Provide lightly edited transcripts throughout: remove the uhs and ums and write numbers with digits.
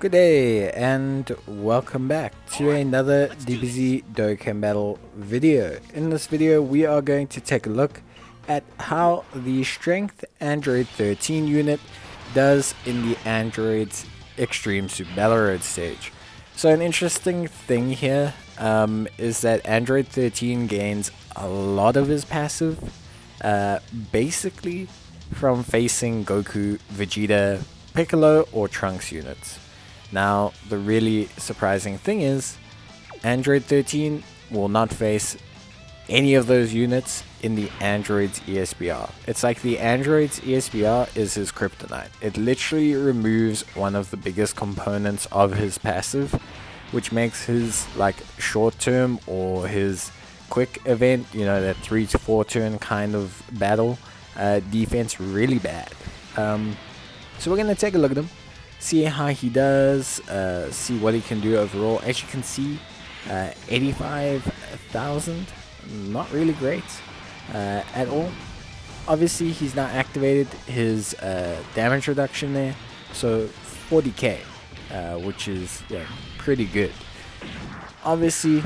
Good day and welcome back to another Dbz Dokkan battle video. In this video we are going to take a look at how the Strength Android 13 unit does in the Android's Extreme Super Battle Road stage. So an interesting thing here is that Android 13 gains a lot of his passive basically from facing Goku, Vegeta, Piccolo or Trunks units. Now, the really surprising thing is, Android 13 will not face any of those units in the Android's ESBR. It's like the Android's ESBR is his kryptonite. It literally removes one of the biggest components of his passive, which makes his like short term or his quick event, you know, that 3 to 4 turn kind of battle defense really bad. So we're going to take a look at him, see how he does, see what he can do overall. As you can see, 85,000, not really great at all. Obviously, he's not activated his damage reduction there, so 40k, which is pretty good. Obviously,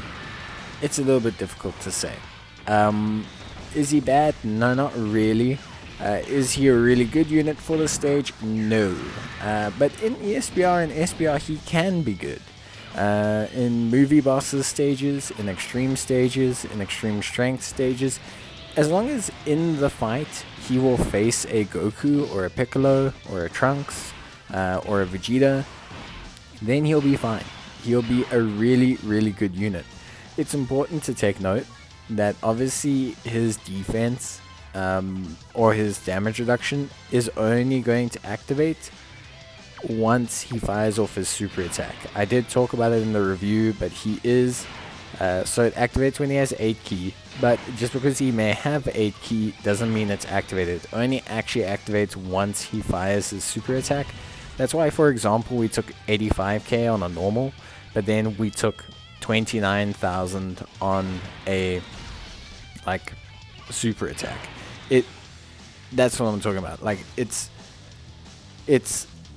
it's a little bit difficult to say. Is he bad? No, not really. Is he a really good unit for the stage? No. But in ESBR and SBR he can be good. In movie bosses stages, in extreme stages, in extreme strength stages, as long as in the fight he will face a Goku or a Piccolo or a Trunks or a Vegeta, then he'll be fine. He'll be a really, really good unit. It's important to take note that obviously his defense or his damage reduction is only going to activate once he fires off his super attack. I did talk about it in the review, but he is so it activates when he has 8 ki, but just because he may have 8 ki doesn't mean it's activated. It only actually activates once he fires his super attack. That's why, for example, we took 85k on a normal, but then we took 29,000 on a like super attack. That's what I'm talking about. Like it's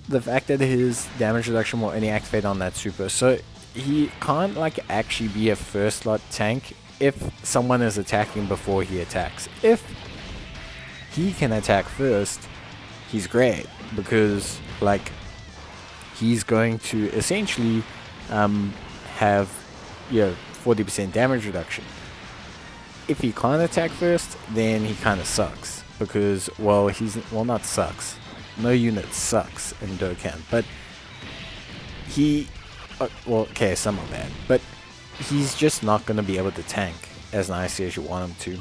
the fact that his damage reduction will only activate on that super, so he can't like actually be a first slot tank if someone is attacking before he attacks. If he can attack first, he's great, because like he's going to essentially have 40% damage reduction. If he can't attack first, then he kind of sucks, because not sucks. No unit sucks in Dokkan, but some are bad, but he's just not going to be able to tank as nicely as you want him to.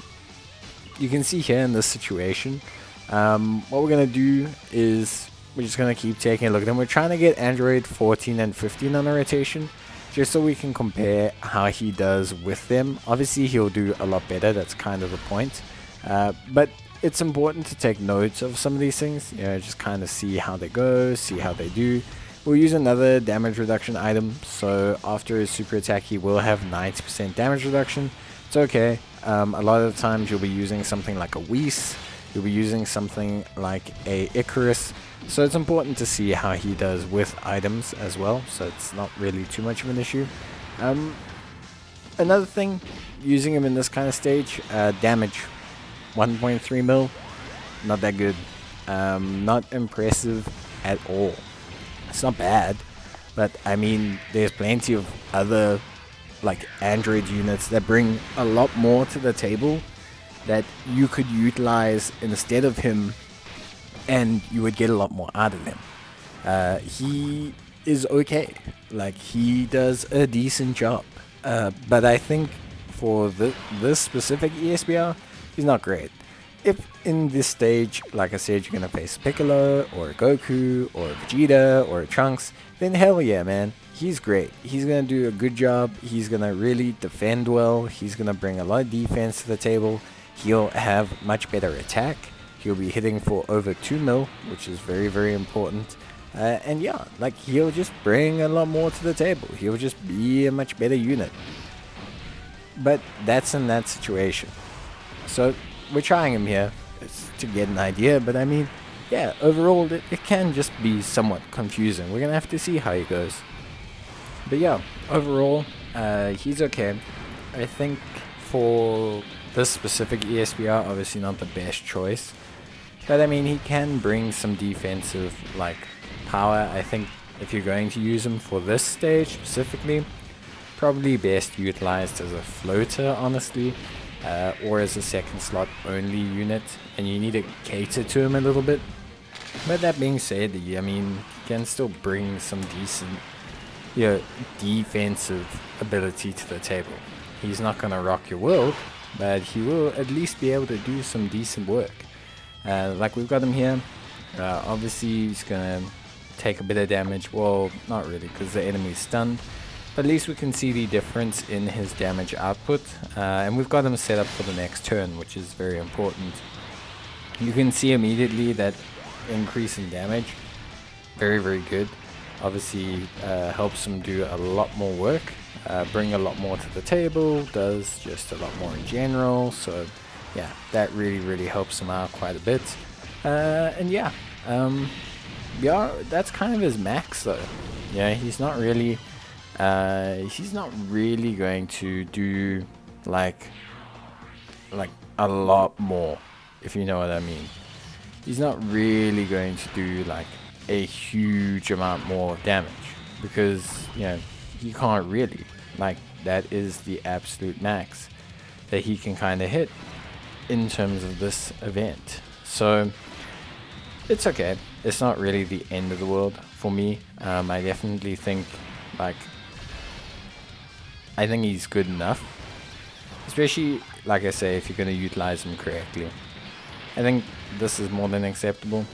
You can see here in this situation, what we're going to do is we're just going to keep taking a look at him. We're trying to get Android 14 and 15 on a rotation, just so we can compare how he does with them. Obviously he'll do a lot better, that's kind of the point, but it's important to take notes of some of these things, just kind of see how they go, see how they do. We'll use another damage reduction item, so after his super attack he will have 90% damage reduction. It's okay. A lot of the times you'll be using something like a Whis, you'll be using something like a Icarus, so it's important to see how he does with items as well, so it's not really too much of an issue. Another thing, using him in this kind of stage, damage 1.3 mil, not that good, not impressive at all. It's not bad, but I mean there's plenty of other like Android units that bring a lot more to the table that you could utilize instead of him, and you would get a lot more out of him. He is okay, like he does a decent job, but I think for this specific ESBR, he's not great. If in this stage, like I said, you're gonna face Piccolo or a Goku or a Vegeta or a Trunks, then hell yeah, man, he's great. He's gonna do a good job. He's gonna really defend well. He's gonna bring a lot of defense to the table. He'll have much better attack. He'll be hitting for over 2 mil, which is very, very important. And yeah, like he'll just bring a lot more to the table. He'll just be a much better unit. But that's in that situation. So we're trying him here to get an idea, but I mean, yeah, overall it can just be somewhat confusing. We're gonna have to see how he goes. But yeah, overall, he's okay. I think for this specific ESBR, obviously not the best choice. But I mean, he can bring some defensive like power. I think if you're going to use him for this stage specifically, probably best utilized as a floater, honestly, or as a second slot only unit, and you need to cater to him a little bit. But that being said, I mean, he can still bring some decent, defensive ability to the table. He's not gonna rock your world, but he will at least be able to do some decent work. Like we've got him here. Obviously, he's gonna take a bit of damage. Well, not really, because the enemy's stunned. But at least we can see the difference in his damage output. And we've got him set up for the next turn, which is very important. You can see immediately that increase in damage. Very, very good. Obviously, helps him do a lot more work. Bring a lot more to the table. Does just a lot more in general. So, yeah, that really, really helps him out quite a bit. And yeah, that's kind of his max though. Yeah, he's not really going to do like a lot more, if you know what I mean. He's not really going to do like a huge amount more damage, because he can't really, like, that is the absolute max that he can kind of hit in terms of this event. So it's okay. It's not really the end of the world for me. I definitely think I think he's good enough, especially, like I say, if you're going to utilize him correctly. I think this is more than acceptable.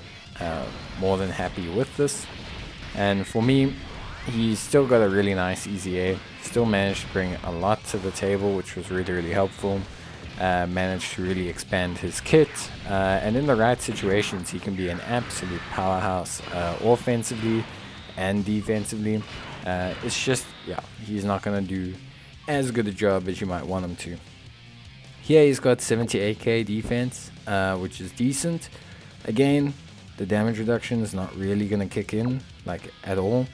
More than happy with this. And for me, he's still got a really nice EZA. Still managed to bring a lot to the table, which was really, really helpful. Managed to really expand his kit. And in the right situations, he can be an absolute powerhouse offensively and defensively. It's just, he's not going to do as good a job as you might want him to. Here he's got 78k defense, which is decent. Again, the damage reduction is not really going to kick in, like, at all,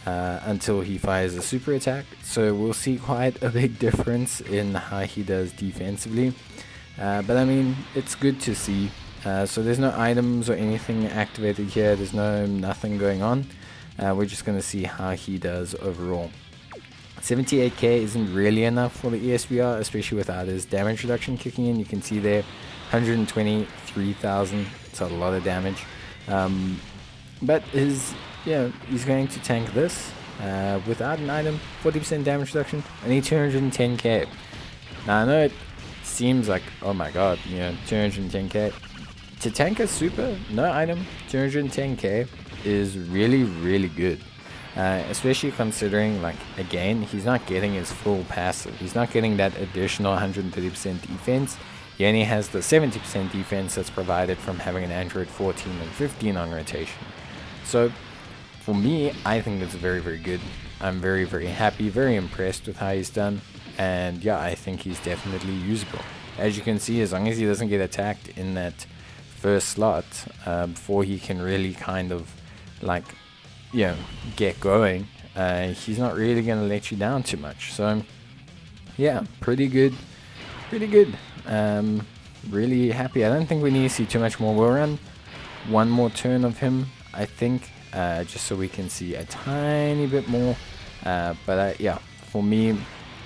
until he fires a super attack. So we'll see quite a big difference in how he does defensively. But I mean, it's good to see. So there's no items or anything activated here. There's nothing going on. We're just going to see how he does overall. 78k isn't really enough for the ESBR, especially without his damage reduction kicking in. You can see there, 123,000. It's a lot of damage. But he's going to tank this without an item. 40% damage reduction. Only 210k. Now I know it seems like, oh my god, 210k. To tank a super, no item, 210k is really, really good. Especially considering, like, again, he's not getting his full passive. He's not getting that additional 130% defense. He only has the 70% defense that's provided from having an Android 14 and 15 on rotation. So, for me, I think it's very, very good. I'm very, very happy, very impressed with how he's done. And yeah, I think he's definitely usable. As you can see, as long as he doesn't get attacked in that first slot, before he can really kind of, like, get going, he's not really going to let you down too much. So, yeah, pretty good. Pretty good. Really happy. I don't think we need to see too much more. We'll run one more turn of him, I think, just so we can see a tiny bit more. But yeah, for me,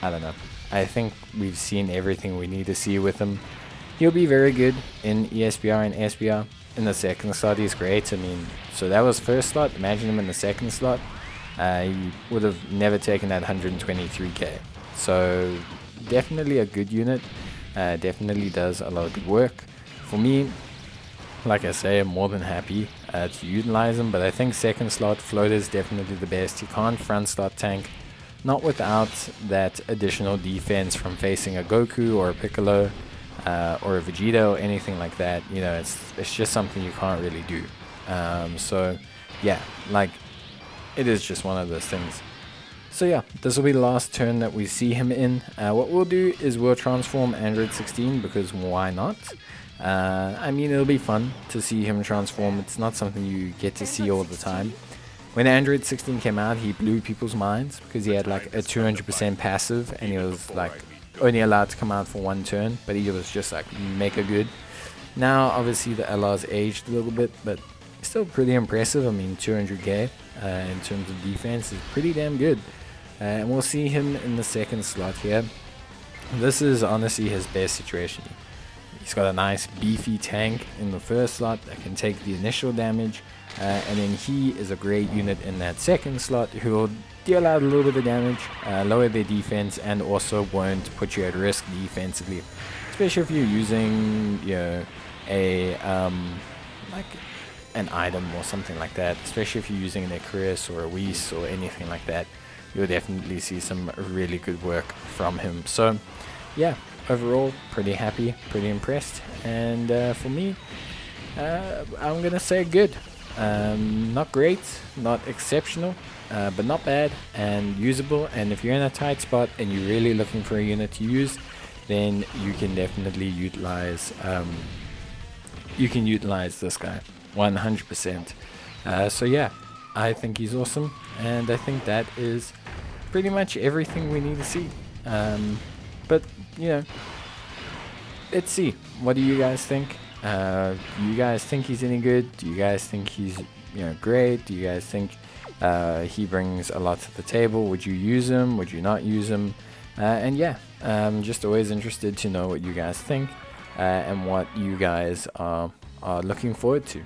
I don't know. I think we've seen everything we need to see with him. He'll be very good in ESBR and SBR. In the second slot, he's great. I mean, so that was first slot. Imagine him in the second slot. He would have never taken that 123k. So definitely a good unit. Definitely does a lot of good work. For me, like I say, I'm more than happy to utilize him. But I think second slot floater is definitely the best. You can't front slot tank. Not without that additional defense from facing a Goku or a Piccolo. Or a Vegeta or anything like that. It's just something you can't really do. So yeah, like, it is just one of those things. So yeah, this will be the last turn that we see him in. What we'll do is we'll transform Android 16, because why not? I mean, it'll be fun to see him transform. It's not something you get to see all the time. When Android 16 came out, he blew people's minds because he had like a 200% passive, and he was like only allowed to come out for one turn, but he was just like mega good. Now, obviously, the LR's aged a little bit, but still pretty impressive. I mean, 200k in terms of defense is pretty damn good. And we'll see him in the second slot here. This is honestly his best situation. He's got a nice beefy tank in the first slot that can take the initial damage, and then he is a great unit in that second slot who will deal out a little bit of damage, lower their defense, and also won't put you at risk defensively, especially if you're using, you know, a like an item or something like that. Especially if you're using an Icarus or a Whis or anything like that, you'll definitely see some really good work from him. So yeah, overall pretty happy, pretty impressed, and for me, I'm gonna say good. Not great, not exceptional, but not bad and usable. And if you're in a tight spot and you're really looking for a unit to use, then you can definitely utilize this guy 100%. So yeah, I think he's awesome, and I think that is pretty much everything we need to see. But you know, let's see, what do you guys think? Do you guys think he's any good? Do you guys think he's, you know, great? Do you guys think he brings a lot to the table? Would you use him? Would you not use him? And yeah, I'm just always interested to know what you guys think and what you guys are looking forward to.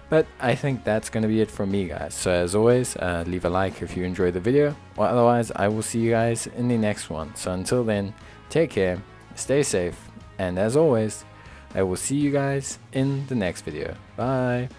But I think that's going to be it from me, guys. So as always, leave a like if you enjoyed the video, or otherwise I will see you guys in the next one. So until then, take care, stay safe, and as always, I will see you guys in the next video. Bye.